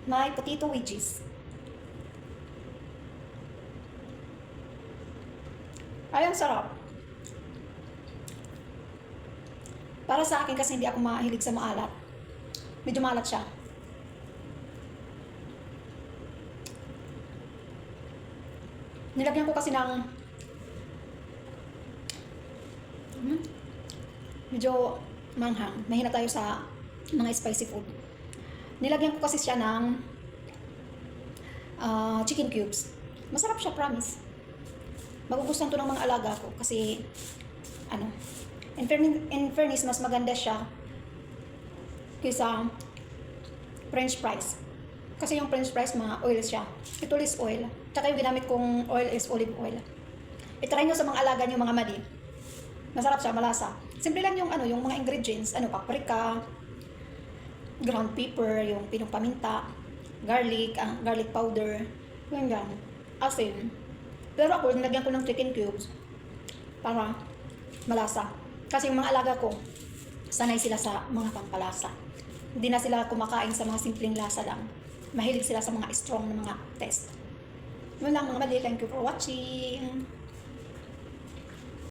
my potato wedges. Ay, ang sarap. Para sa akin kasi hindi ako mahilig sa maalat. Medyo maalat siya. Nilagyan ko kasi ng medyo manghang. Mahina tayo sa mga spicy food. Nilagyan ko kasi siya ng chicken cubes. Masarap siya, promise. Magugustuhan to ng mga alaga ko kasi in fairness, mas maganda siya kaysa french fries. Kasi yung french fries, mga oil siya. Ito is oil. Tsaka yung ginamit kong oil is olive oil. I-try nyo sa mga alaga nyo, mga mali. Masarap siya, malasa. Simple lang yung yung mga ingredients, paprika, ground pepper, yung pinong paminta, garlic powder, yun lang, asin. Pero ako, nilagyan ko ng chicken cubes para malasa. Kasi yung mga alaga ko, sanay sila sa mga pampalasa. Hindi na sila kumakain sa mga simpleng lasa lang. Mahilig sila sa mga strong na mga taste. Yun lang mga mali. Thank you for watching.